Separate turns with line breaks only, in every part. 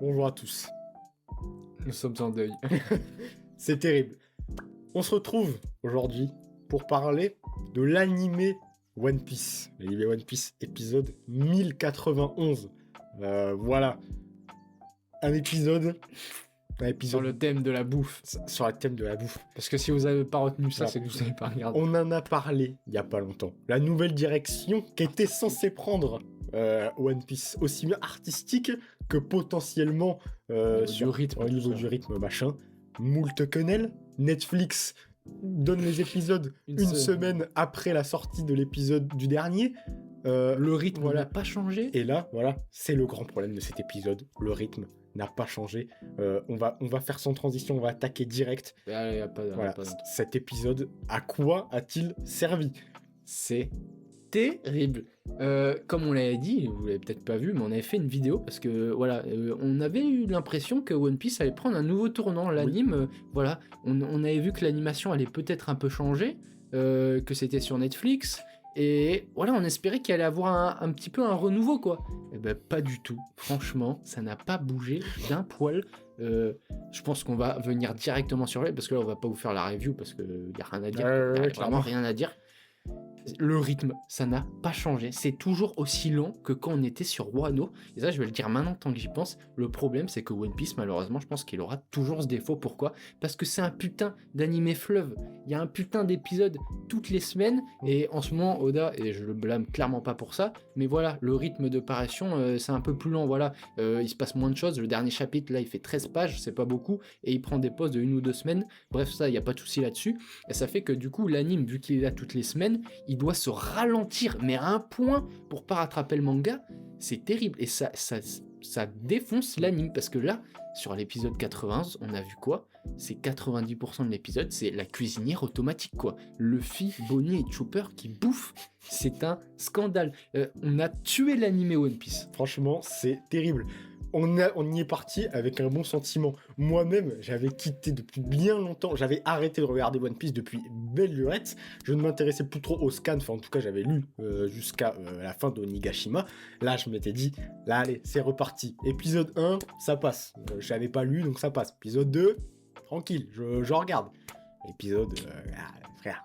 Bonjour à tous.
Nous sommes en deuil.
C'est terrible. On se retrouve aujourd'hui pour parler de l'animé One Piece. L'animé One Piece épisode 1091. Voilà. Un épisode
Sur le thème de la bouffe.
sur le thème de la bouffe.
Parce que si vous avez pas retenu ça,
Alors,
c'est que vous n'avez pas regardé.
On en a parlé il y a pas longtemps. La nouvelle direction qu'était censée prendre One Piece, aussi bien artistique que potentiellement
Du rythme,
au
tout
niveau
ça.
du rythme machin. Moult quenelle. Netflix donne les épisodes une semaine après la sortie de l'épisode du dernier.
Le rythme
voilà.
n'a pas changé.
Et là, voilà, c'est le grand problème de cet épisode. Le rythme n'a pas changé. On va faire sans transition, on va attaquer direct.
Allez, y a pas,
Voilà,
pas d'inter-
cet épisode, à quoi a-t-il servi?
C'est terrible. Comme on l'avait dit, vous l'avez peut-être pas vu, mais on avait fait une vidéo parce que voilà, on avait eu l'impression que One Piece allait prendre un nouveau tournant. L'anime, voilà, on avait vu que l'animation allait peut-être un peu changer, que c'était sur Netflix. Et voilà, on espérait qu'il allait avoir un petit peu un renouveau, quoi. Et ben pas du tout. Franchement, ça n'a pas bougé d'un poil. Je pense qu'on va venir directement sur elle, parce que là, on va pas vous faire la review, parce qu'il n'y a rien à dire. Y a
Clairement.
vraiment rien à dire. Le rythme, ça n'a pas changé. C'est toujours aussi long que quand on était sur Wano. Et ça, je vais le dire maintenant tant que j'y pense. Le problème, c'est que One Piece, malheureusement, je pense qu'il aura toujours ce défaut. Pourquoi ? Parce que c'est un putain d'animé fleuve. Il y a un putain d'épisodes toutes les semaines. Et en ce moment, Oda, et je le blâme clairement pas pour ça, mais voilà, le rythme de parution, c'est un peu plus lent. Voilà, il se passe moins de choses. Le dernier chapitre, là, il fait 13 pages, c'est pas beaucoup. Et il prend des pauses de 1 ou 2 semaines. Bref, ça, il n'y a pas de souci là-dessus. Et ça fait que du coup, l'anime, vu qu'il est là toutes les semaines, il doit se ralentir, mais à un point pour pas rattraper le manga. C'est terrible. Et ça défonce l'anime. Parce que là, sur l'épisode 91, on a vu quoi ? C'est 90% de l'épisode, c'est la cuisinière automatique, quoi. Luffy, Bonnie et Chopper qui bouffent. C'est un scandale. On a tué l'animé One Piece.
Franchement, c'est terrible. On y est parti avec un bon sentiment. Moi-même, j'avais quitté depuis bien longtemps. J'avais arrêté de regarder One Piece depuis belle lurette. Je ne m'intéressais plus trop au scan. Enfin, en tout cas, j'avais lu jusqu'à la fin d'Onigashima. Là, je m'étais dit, là, allez, c'est reparti. Épisode 1, ça passe. Je n'avais pas lu, donc ça passe. Épisode 2, tranquille, je regarde. Épisode... frère,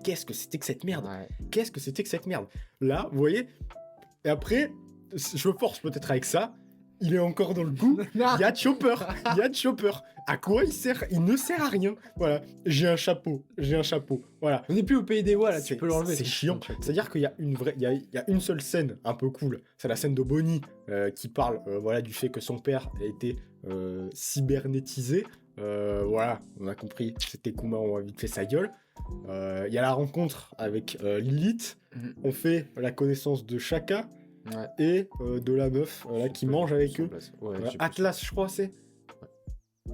qu'est-ce que c'était que cette merde ?
Ouais.
Qu'est-ce que c'était que cette merde ? Là, vous voyez ? Et après, je force peut-être avec ça. Il est encore dans le coup. Il y a Chopper. À quoi il sert ? Il ne sert à rien. Voilà. J'ai un chapeau. Voilà.
On n'est plus au pays des Wa, là, tu
C'est-
peux l'enlever.
C'est chiant. C'est-à-dire qu'il y a il y a une seule scène un peu cool. C'est la scène de Bonnie qui parle voilà, du fait que son père a été cybernétisé. Voilà, on a compris. C'était Kuma, on a vite fait sa gueule. Il y a la rencontre avec Lilith.
Mhm.
On fait la connaissance de Shaka.
Ouais.
Et de la meuf là, qui mange avec eux.
Ouais,
Voilà. Atlas, je crois, c'est.
Ouais.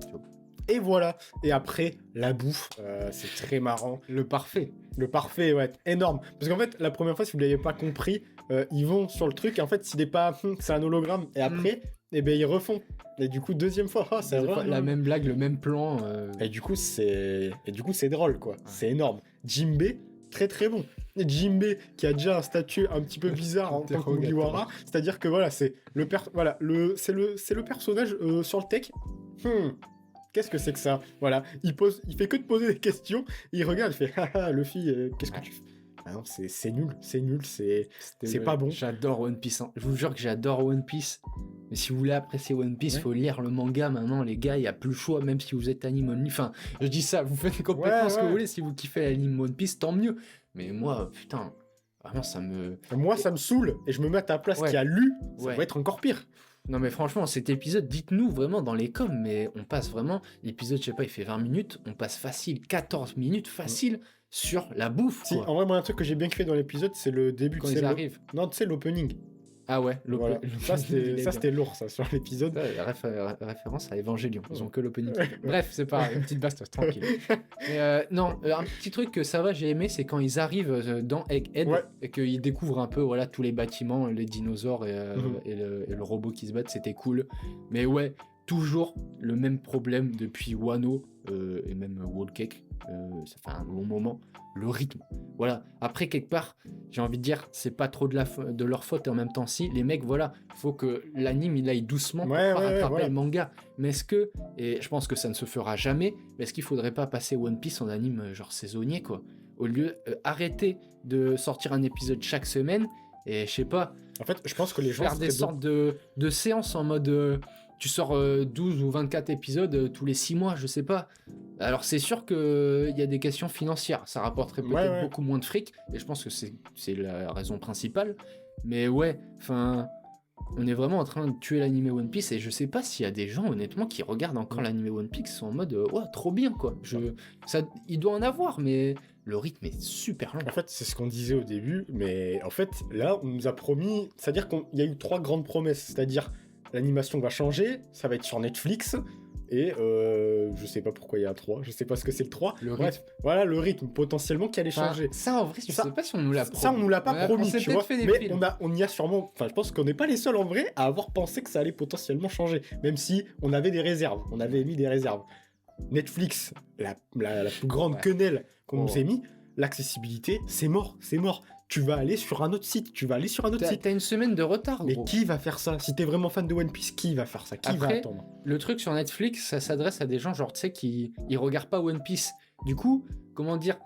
Et voilà. Et après, la bouffe, c'est très marrant.
Le parfait.
Le parfait, ouais, énorme. Parce qu'en fait, la première fois, si vous ne l'avez pas compris, ils vont sur le truc, et en fait, s'il n'est pas, c'est un hologramme. Et après, eh ben, ils refont. Et du coup, deuxième fois, c'est vraiment...
La même blague, le même plan.
Et du coup, c'est drôle, quoi. Ouais. C'est énorme. Jimbe, très très bon. Et Jimbe, qui a déjà un statut un petit peu bizarre en tant que Mugiwara, c'est-à-dire que voilà, c'est le personnage sur le tech. Qu'est-ce que c'est que ça ? Voilà, il fait que de poser des questions, il regarde, il fait haha, Luffy, qu'est-ce que tu fais ? Ah non, c'est nul, c'est pas bon.
J'adore One Piece. Hein. Je vous jure que j'adore One Piece. Mais si vous voulez apprécier One Piece, faut lire le manga maintenant, les gars. Il n'y a plus le choix, même si vous êtes anime only. Enfin, je dis ça, vous faites complètement ce que vous voulez. Si vous kiffez l'anime One Piece, tant mieux. Mais moi, putain, vraiment, ça me
saoule. Et je me mets à ta place qui a lu, ça va être encore pire.
Non mais franchement, cet épisode, dites-nous vraiment dans les coms, mais on passe vraiment, l'épisode, je sais pas, il fait 20 minutes, on passe facile 14 minutes, facile, sur la bouffe,
Si,
quoi.
en vrai, moi, un truc que j'ai bien kiffé dans l'épisode, c'est le début.
Quand ils arrivent.
Non, tu sais, l'opening.
Ah ouais,
voilà. Ça, c'était lourd, ça, sur l'épisode.
La référence à Evangelion, ils ont que l'opening. Bref, c'est pas une petite bastos, tranquille. Mais non, un petit truc que ça va, j'ai aimé, c'est quand ils arrivent dans Egghead et qu'ils découvrent un peu voilà, tous les bâtiments, les dinosaures et le robot qui se battent, c'était cool. Mais ouais, toujours le même problème depuis Wano et même Whole Cake. ça fait un long moment, le rythme. Voilà. Après, quelque part, j'ai envie de dire, c'est pas trop de leur faute, et en même temps, si, les mecs, voilà, faut que l'anime, il aille doucement pour pas rattraper
voilà.
le manga. Mais est-ce que, et je pense que ça ne se fera jamais, mais est-ce qu'il faudrait pas passer One Piece en anime, genre saisonnier, quoi? Au lieu, arrêter de sortir un épisode chaque semaine, et je sais pas,
En fait, je pense que les gens
faire des sortes de séances en mode tu sors 12 ou 24 épisodes tous les 6 mois, je sais pas. Alors c'est sûr qu'il y a des questions financières, ça rapporterait peut-être beaucoup moins de fric, et je pense que c'est la raison principale. Mais ouais, enfin, on est vraiment en train de tuer l'anime One Piece, et je sais pas s'il y a des gens honnêtement qui regardent encore l'anime One Piece, qui sont en mode ouais, trop bien quoi. Il doit en avoir, mais le rythme est super long.
En fait, c'est ce qu'on disait au début, mais en fait, là, on nous a promis, c'est-à-dire qu'il y a eu 3 grandes promesses, c'est-à-dire l'animation va changer, ça va être sur Netflix, et je sais pas pourquoi il y a un 3, je sais pas ce que c'est le 3. Bref, voilà le rythme potentiellement qui allait changer.
Ça, en vrai, je sais pas si on nous l'a promis.
Ça, on nous l'a pas promis, tu vois, mais
films.
on y a sûrement, enfin, je pense qu'on n'est pas les seuls en vrai à avoir pensé que ça allait potentiellement changer, même si on avait des réserves, on avait émis des réserves. Netflix, la plus grande quenelle qu'on nous ait mis, l'accessibilité, c'est mort. Tu vas aller sur un autre site,
T'as une semaine de retard,
Mais
gros.
qui va faire ça? Si t'es vraiment fan de One Piece, qui va faire ça? Qui va attendre?
Le truc sur Netflix, ça s'adresse à des gens, genre, tu sais, qui ils regardent pas One Piece. Du coup, comment dire,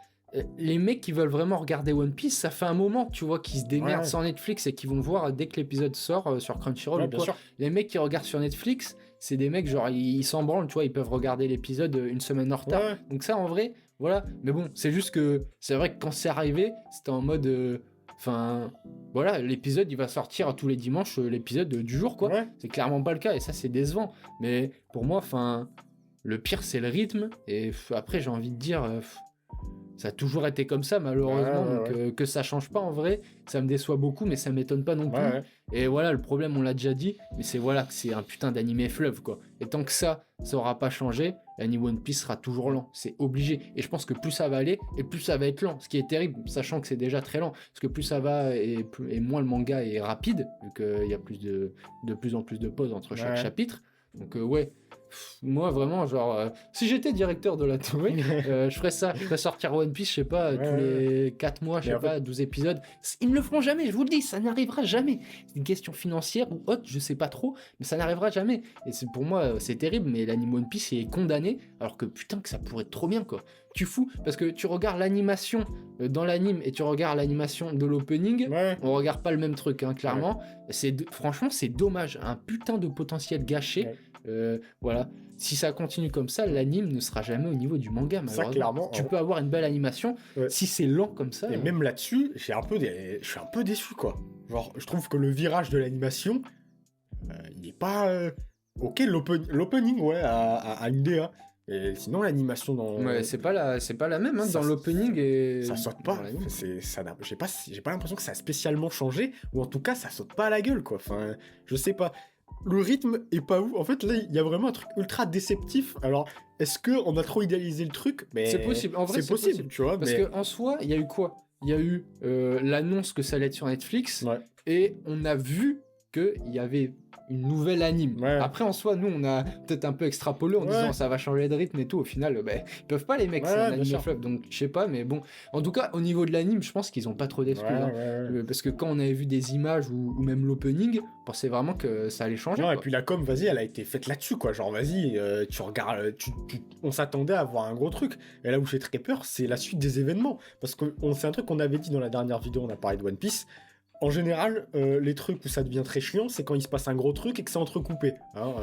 les mecs qui veulent vraiment regarder One Piece, ça fait un moment, tu vois, qu'ils se démerdent sur Netflix et qui vont voir dès que l'épisode sort sur Crunchyroll ou
bien
quoi.
sûr.
Les mecs qui regardent sur Netflix, c'est des mecs, genre, ils s'en branlent, tu vois, ils peuvent regarder l'épisode une semaine en retard.
Ouais.
Donc ça, en vrai, voilà. Mais bon, c'est juste que c'est vrai que quand c'est arrivé, c'était en mode... Enfin, voilà, l'épisode, il va sortir tous les dimanches, l'épisode du jour, quoi.
Ouais.
C'est clairement pas le cas, et ça, c'est décevant. Mais pour moi, enfin, le pire, c'est le rythme. Et après, j'ai envie de dire, ça a toujours été comme ça, malheureusement. Donc, que ça change pas, en vrai, ça me déçoit beaucoup, mais ça m'étonne pas non plus. Et voilà, le problème, on l'a déjà dit, mais c'est voilà, que c'est un putain d'animé fleuve, quoi. Et tant que ça aura pas changé, l'anime One Piece sera toujours lent, c'est obligé. Et je pense que plus ça va aller, et plus ça va être lent, ce qui est terrible, sachant que c'est déjà très lent. Parce que plus ça va, et moins le manga est rapide, vu qu'il y a de plus en plus de pauses entre chaque chapitre. Donc ouais, moi vraiment, genre, si j'étais directeur de la Toei, je ferais ça. Je ferais sortir One Piece, je sais pas, tous les 4 mois, je sais pas, 12 épisodes. Ils ne le feront jamais, je vous le dis, ça n'arrivera jamais. C'est une question financière ou autre, je sais pas trop, mais ça n'arrivera jamais. Et pour moi, c'est terrible, mais l'anime One Piece est condamné, alors que putain que ça pourrait être trop bien, quoi. Tu fous, parce que tu regardes l'animation dans l'anime et tu regardes l'animation de l'opening, on regarde pas le même truc, hein, clairement. Franchement, c'est dommage, un putain de potentiel gâché. Voilà, si ça continue comme ça, l'anime ne sera jamais au niveau du manga, malheureusement.
Ça, clairement,
tu peux avoir une belle animation, si c'est lent comme ça.
Et même là-dessus, je suis un peu déçu, quoi. Genre, je trouve que le virage de l'animation, il est pas... Ok, l'opening, à une DA. Et sinon, l'animation dans...
Ouais, c'est pas la même, hein, dans l'opening et...
Ça saute pas. J'ai pas l'impression que ça a spécialement changé, ou en tout cas, ça saute pas à la gueule, quoi. Enfin, je sais pas. Le rythme est pas ouf. En fait, là, il y a vraiment un truc ultra déceptif. Alors, est-ce qu'on a trop idéalisé le truc? Mais
c'est possible. En vrai, c'est possible,
tu vois.
Parce qu'en soi, il y a eu quoi? Il y a eu l'annonce que ça allait être sur Netflix, et on a vu qu'il y avait une nouvelle anime. Après, en soi, nous, on a peut-être un peu extrapolé en disant ça va changer de rythme et tout. Au final, ils peuvent pas, les mecs, c'est un anime fleuve. Donc, je sais pas, mais bon. En tout cas, au niveau de l'anime, je pense qu'ils ont pas trop d'excuses. Parce que quand on avait vu des images ou même l'opening, on pensait vraiment que ça allait changer.
Et puis la com, vas-y, elle a été faite là-dessus, quoi. Genre, vas-y, tu regardes, on s'attendait à voir un gros truc. Et là où j'ai très peur, c'est la suite des événements. Parce que c'est un truc qu'on avait dit dans la dernière vidéo, on a parlé de One Piece. En général, les trucs où ça devient très chiant, c'est quand il se passe un gros truc et que c'est entrecoupé. Hein,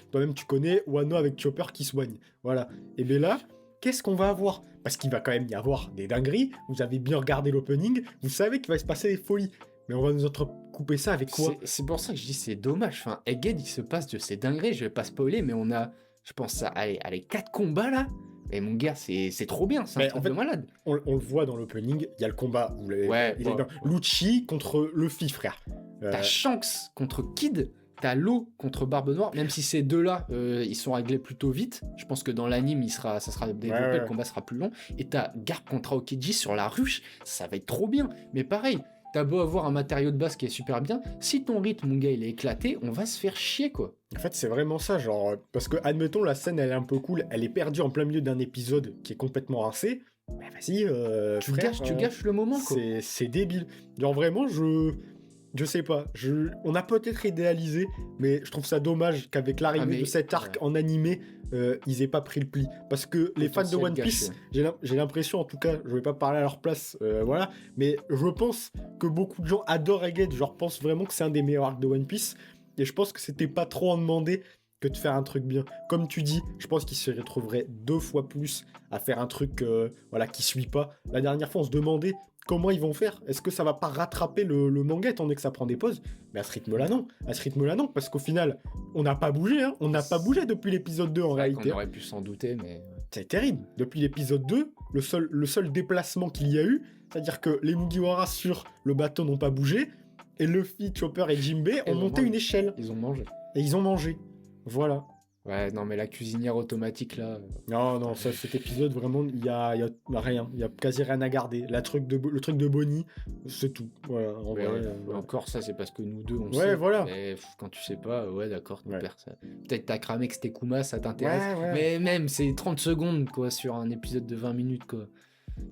toi-même, tu connais Wano avec Chopper qui soigne. Voilà. Et bien là, qu'est-ce qu'on va avoir? Parce qu'il va quand même y avoir des dingueries. Vous avez bien regardé l'opening, vous savez qu'il va se passer des folies. Mais on va nous entrecouper ça avec quoi?
C'est pour ça que je dis c'est dommage. Enfin, Egghead, il se passe de ces dingueries. Je vais pas spoiler, mais on a, je pense, allez, 4 combats là. Et mon gars, c'est trop bien, c'est un truc de malade.
On le voit dans l'opening, il y a le combat. Lucci contre Luffy, frère.
T'as Shanks contre Kid, t'as Law contre Barbe Noire, même si ces deux-là, ils sont réglés plutôt vite. Je pense que dans l'anime, ça sera développé, le combat sera plus long. Et t'as Garp contre Aokiji sur la ruche, ça va être trop bien. Mais pareil, t'as beau avoir un matériau de base qui est super bien, si ton rythme, mon gars, il est éclaté, on va se faire chier, quoi.
En fait, c'est vraiment ça, genre, parce que, admettons, la scène, elle est un peu cool, elle est perdue en plein milieu d'un épisode qui est complètement rincé, bah vas-y,
Tu
frère,
gâches le moment, quoi.
c'est débile. Genre, vraiment, je sais pas, on a peut-être idéalisé, mais je trouve ça dommage qu'avec l'arrivée
Ah, mais-
de cet arc
ouais.
en animé, ils aient pas pris le pli. Parce que les fans de
Potentiel
One Piece,
gâché.
j'ai l'impression, en tout cas, je vais pas parler à leur place, voilà, mais je pense que beaucoup de gens adorent Egghead, genre pensent vraiment que c'est un des meilleurs arcs de One Piece, et je pense que c'était pas trop en demander que de faire un truc bien. Comme tu dis, je pense qu'ils se retrouveraient 2 fois plus à faire un truc voilà, qui suit pas. La dernière fois, on se demandait comment ils vont faire. Est-ce que ça va pas rattraper le manga étant donné que ça prend des pauses? Mais à ce rythme-là, non. À ce rythme-là, non. Parce qu'au final, on n'a pas bougé. Hein. On n'a pas bougé depuis l'épisode 2 en
C'est vrai
réalité.
qu'on aurait pu s'en douter, mais...
C'est terrible. Depuis l'épisode 2, le seul déplacement qu'il y a eu, c'est-à-dire que les Mugiwara sur le bateau n'ont pas bougé, et Luffy, Chopper et Jinbei ont
Ils ont
monté
mangé.
une échelle.
Ils ont mangé.
Et ils ont mangé. Voilà.
Ouais, non, mais la cuisinière automatique, là...
Non, ça, cet épisode, vraiment, il y a rien. Il y a quasi rien à garder. Le truc de Bonnie, c'est tout. Voilà, en
Mais
vrai,
ouais,
voilà.
encore ça, c'est parce que nous deux, on
Ouais,
sait.
voilà.
Mais quand tu sais pas, ouais, d'accord, tu
Ouais.
perds ça. Peut-être t'as cramé que c'était Kuma, ça t'intéresse.
Ouais.
Mais même, c'est 30 secondes, quoi, sur un épisode de 20 minutes, quoi.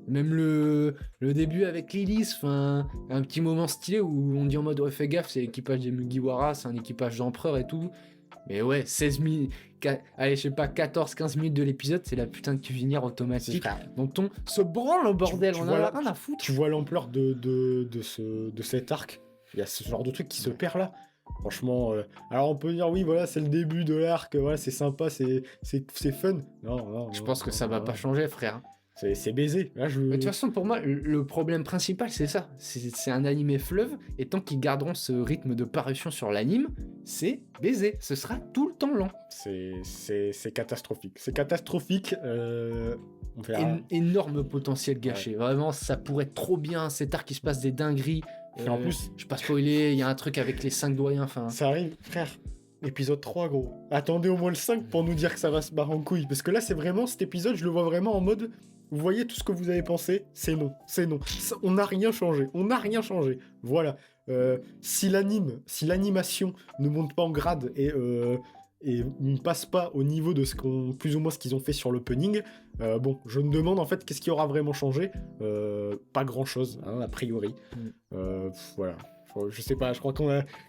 Même le début avec Lilith, enfin, un petit moment stylé où on dit en mode, ouais, fais gaffe, c'est l'équipage des Mugiwara, c'est un équipage d'empereur et tout. Mais ouais, 16 minutes, allez, je sais pas, 14-15 minutes de l'épisode, c'est la putain de cuisinière automatique.
Frère.
Donc on se branle au bordel,
tu
on
vois
a
là-
rien à foutre.
Tu vois l'ampleur de cet arc. Il y a ce genre de truc qui se perd là. Franchement, alors on peut dire oui, voilà, c'est le début de l'arc, voilà, c'est sympa, c'est fun. Non,
Je pense que ça va pas changer, frère.
C'est baisé. Là,
Mais de toute façon, pour moi, le problème principal, c'est ça. C'est un animé fleuve, et tant qu'ils garderont ce rythme de parution sur l'anime, c'est baiser. Ce sera tout le temps lent.
c'est catastrophique. C'est catastrophique. On verra.
Énorme potentiel gâché. Vraiment, ça pourrait être trop bien. Cet arc, il se passe des dingueries.
Et en plus,
je vais pas spoiler, il y a un truc avec les 5 doyens. Enfin,
ça arrive, frère. Épisode 3, gros. Attendez au moins le 5 pour nous dire que ça va se barrer en couille. Parce que là, c'est vraiment, cet épisode, je le vois vraiment en mode... Vous voyez tout ce que vous avez pensé, c'est non. On n'a rien changé. Voilà. Si l'animation ne monte pas en grade et ne passe pas au niveau de plus ou moins ce qu'ils ont fait sur l'opening, bon, je me demande en fait qu'est-ce qui aura vraiment changé. Pas grand-chose, hein, a priori. Voilà. Je sais pas, je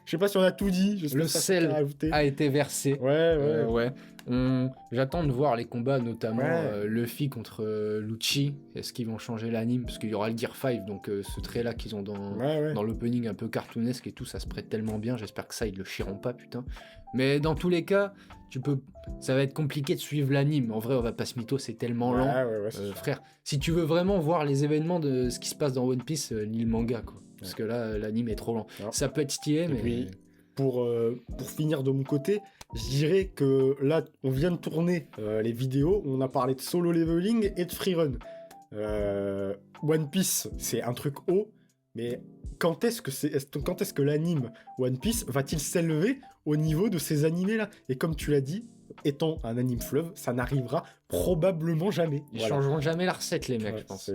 sais pas si on a tout dit. Je sais
Le
pas si ça
sel
à ajouter.
a été versé.
Ouais.
J'attends de voir les combats, notamment
Ouais.
Luffy contre Lucci. Est-ce qu'ils vont changer l'anime? Parce qu'il y aura le Gear 5, donc ce trait-là qu'ils ont
Ouais.
dans l'opening un peu cartoonesque et tout, ça se prête tellement bien. J'espère que ça, ils le chieront pas, putain. Mais dans tous les cas, ça va être compliqué de suivre l'anime. En vrai, on va pas se mytho, c'est tellement lent.
Ouais, c'est sûr.
Frère, si tu veux vraiment voir les événements de ce qui se passe dans One Piece, lis le manga, quoi. Parce que là, l'anime est trop lent.
Non.
Ça peut être stylé,
Et
mais...
puis, pour finir de mon côté, je dirais que là, on vient de tourner les vidéos, on a parlé de solo leveling et de freerun. One Piece, c'est un truc haut, mais quand est-ce que l'anime One Piece va-t-il s'élever au niveau de ces animés-là? Et comme tu l'as dit, étant un anime fleuve, ça n'arrivera probablement jamais.
Ils
Voilà.
changeront jamais la recette, les mecs,
Ouais,
je pense.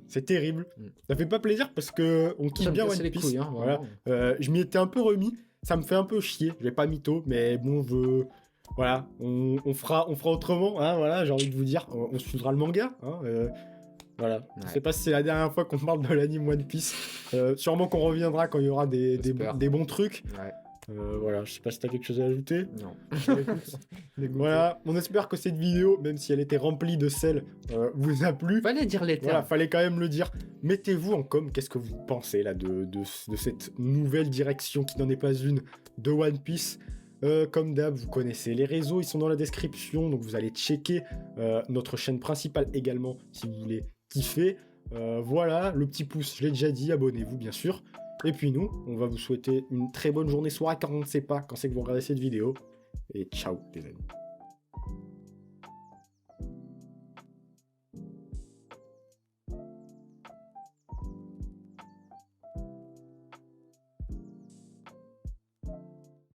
c'est terrible.
Mm.
Ça fait pas plaisir parce que on
Ça
kiffe
me
bien
casse
One
les
Piece.
couilles, hein,
Voilà.
vraiment.
Je m'y étais un peu remis. Ça me fait un peu chier. Je vais pas mytho, mais bon, voilà, on fera autrement. Hein, voilà, j'ai envie de vous dire, on suivra le manga. Hein, voilà. Je
Ouais.
sais pas si c'est la dernière fois qu'on parle de l'anime One Piece. Sûrement qu'on reviendra quand il y aura des
J'espère.
bons trucs.
Ouais,
Voilà, je sais pas si t'as quelque chose à ajouter.
non.
Voilà, on espère que cette vidéo, même si elle était remplie de sel, vous a plu.
Fallait dire les
Voilà,
termes.
fallait quand même le dire. Mettez-vous en com, qu'est-ce que vous pensez là de cette nouvelle direction qui n'en est pas une de One Piece. Comme d'hab, vous connaissez les réseaux, ils sont dans la description, donc vous allez checker notre chaîne principale également si vous voulez kiffer. Voilà, le petit pouce, je l'ai déjà dit, abonnez-vous bien sûr. Et puis nous, on va vous souhaiter une très bonne journée, soirée, car on ne sait pas quand c'est que vous regardez cette vidéo. Et ciao les amis.